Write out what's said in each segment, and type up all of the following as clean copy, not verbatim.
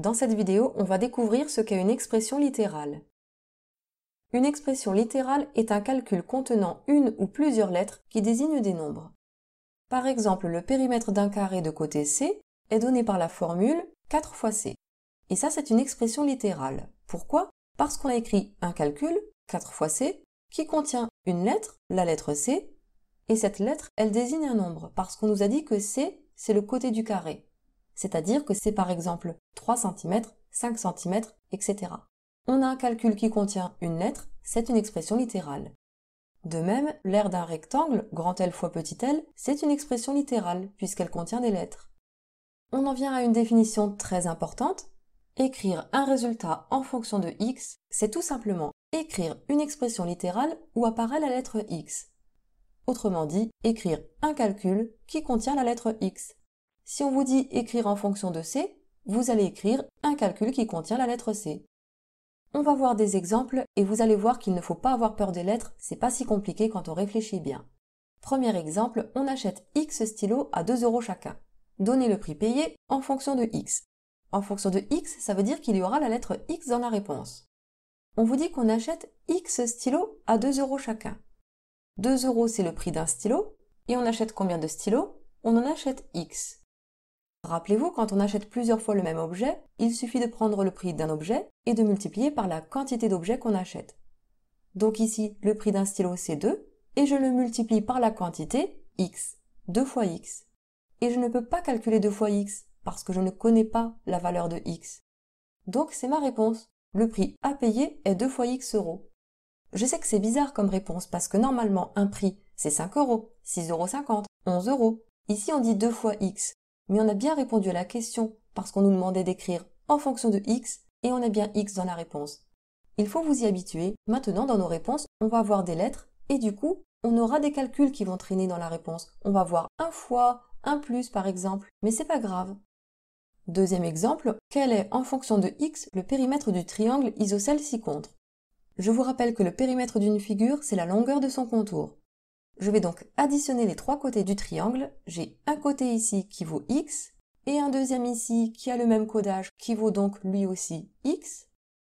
Dans cette vidéo, on va découvrir ce qu'est une expression littérale. Une expression littérale est un calcul contenant une ou plusieurs lettres qui désignent des nombres. Par exemple, le périmètre d'un carré de côté C est donné par la formule 4 fois C. Et ça, c'est une expression littérale. Pourquoi? Parce qu'on a écrit un calcul, 4 fois C, qui contient une lettre, la lettre C, et cette lettre, elle désigne un nombre, parce qu'on nous a dit que C, c'est le côté du carré. C'est-à-dire que c'est par exemple 3 cm, 5 cm, etc. On a un calcul qui contient une lettre, c'est une expression littérale. De même, l'aire d'un rectangle, grand L fois petit l, c'est une expression littérale, puisqu'elle contient des lettres. On en vient à une définition très importante. Écrire un résultat en fonction de x, c'est tout simplement écrire une expression littérale où apparaît la lettre x. Autrement dit, écrire un calcul qui contient la lettre x. Si on vous dit écrire en fonction de C, vous allez écrire un calcul qui contient la lettre C. On va voir des exemples et vous allez voir qu'il ne faut pas avoir peur des lettres, c'est pas si compliqué quand on réfléchit bien. Premier exemple, on achète X stylos à 2 € chacun. Donnez le prix payé en fonction de X. En fonction de X, ça veut dire qu'il y aura la lettre X dans la réponse. On vous dit qu'on achète X stylos à 2 € chacun. 2 € c'est le prix d'un stylo, et on achète combien de stylos? On en achète X. Rappelez-vous, quand on achète plusieurs fois le même objet, il suffit de prendre le prix d'un objet et de multiplier par la quantité d'objets qu'on achète. Donc ici, le prix d'un stylo c'est 2, et je le multiplie par la quantité X, 2 fois X. Et je ne peux pas calculer 2 fois X, parce que je ne connais pas la valeur de X. Donc c'est ma réponse. Le prix à payer est 2 fois X euros. Je sais que c'est bizarre comme réponse, parce que normalement un prix c'est 5 €, 6,50 €, 11 €. Ici on dit 2 fois X. Mais on a bien répondu à la question parce qu'on nous demandait d'écrire en fonction de X et on a bien X dans la réponse. Il faut vous y habituer. Maintenant, dans nos réponses, on va avoir des lettres et du coup, on aura des calculs qui vont traîner dans la réponse. On va voir un fois, un plus par exemple, mais c'est pas grave. Deuxième exemple, quel est en fonction de X le périmètre du triangle isocèle ci-contre? Je vous rappelle que le périmètre d'une figure, c'est la longueur de son contour. Je vais donc additionner les trois côtés du triangle. J'ai un côté ici qui vaut x, et un deuxième ici qui a le même codage qui vaut donc lui aussi x.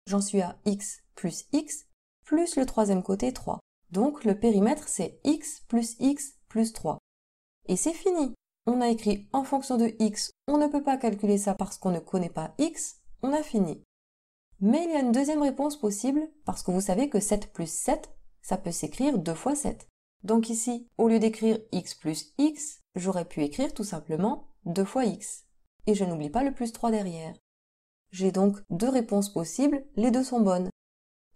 J'en suis à x, plus le troisième côté 3. Donc le périmètre c'est x plus 3. Et c'est fini. On a écrit en fonction de x, on ne peut pas calculer ça parce qu'on ne connaît pas x, on a fini. Mais il y a une deuxième réponse possible, parce que vous savez que 7 plus 7, ça peut s'écrire 2 fois 7. Donc ici, au lieu d'écrire x plus x, j'aurais pu écrire tout simplement 2 fois x. Et je n'oublie pas le plus 3 derrière. J'ai donc deux réponses possibles, les deux sont bonnes.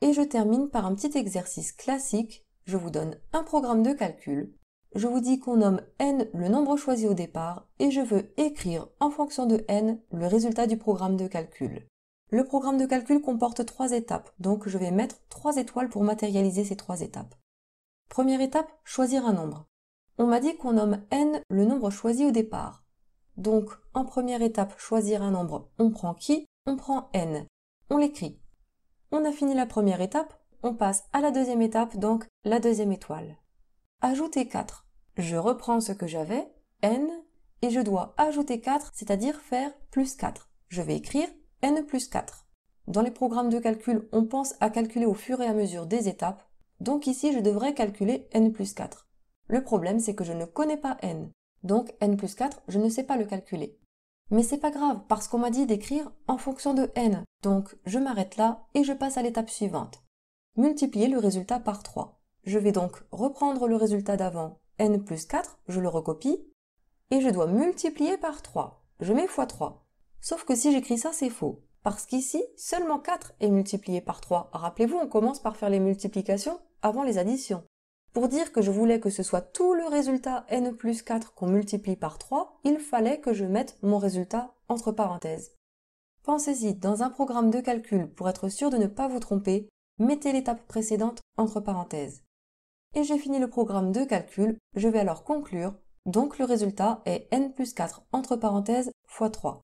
Et je termine par un petit exercice classique. Je vous donne un programme de calcul. Je vous dis qu'on nomme n le nombre choisi au départ et je veux écrire en fonction de n le résultat du programme de calcul. Le programme de calcul comporte 3 étapes, donc je vais mettre 3 étoiles pour matérialiser ces 3 étapes. Première étape, choisir un nombre. On m'a dit qu'on nomme n le nombre choisi au départ. Donc, en première étape, choisir un nombre, on prend qui? On prend n. On l'écrit. On a fini la première étape, on passe à la deuxième étape, donc la deuxième étoile. Ajouter 4. Je reprends ce que j'avais, n, et je dois ajouter 4, c'est-à-dire faire plus 4. Je vais écrire n plus 4. Dans les programmes de calcul, on pense à calculer au fur et à mesure des étapes. Donc ici, je devrais calculer n plus 4. Le problème, c'est que je ne connais pas n. Donc n plus 4, je ne sais pas le calculer. Mais c'est pas grave, parce qu'on m'a dit d'écrire en fonction de n. Donc je m'arrête là et je passe à l'étape suivante. Multiplier le résultat par 3. Je vais donc reprendre le résultat d'avant, n plus 4, je le recopie, et je dois multiplier par 3. Je mets fois 3. Sauf que si j'écris ça, c'est faux. Parce qu'ici, seulement 4 est multiplié par 3. Rappelez-vous, on commence par faire les multiplications avant les additions. Pour dire que je voulais que ce soit tout le résultat n plus 4 qu'on multiplie par 3, il fallait que je mette mon résultat entre parenthèses. Pensez-y, dans un programme de calcul, pour être sûr de ne pas vous tromper, mettez l'étape précédente entre parenthèses. Et j'ai fini le programme de calcul, je vais alors conclure, donc le résultat est n plus 4 entre parenthèses fois 3.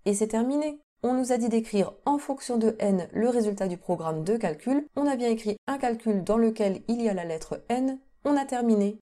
Et c'est terminé. On nous a dit d'écrire en fonction de n le résultat du programme de calcul. On a bien écrit un calcul dans lequel il y a la lettre n. On a terminé.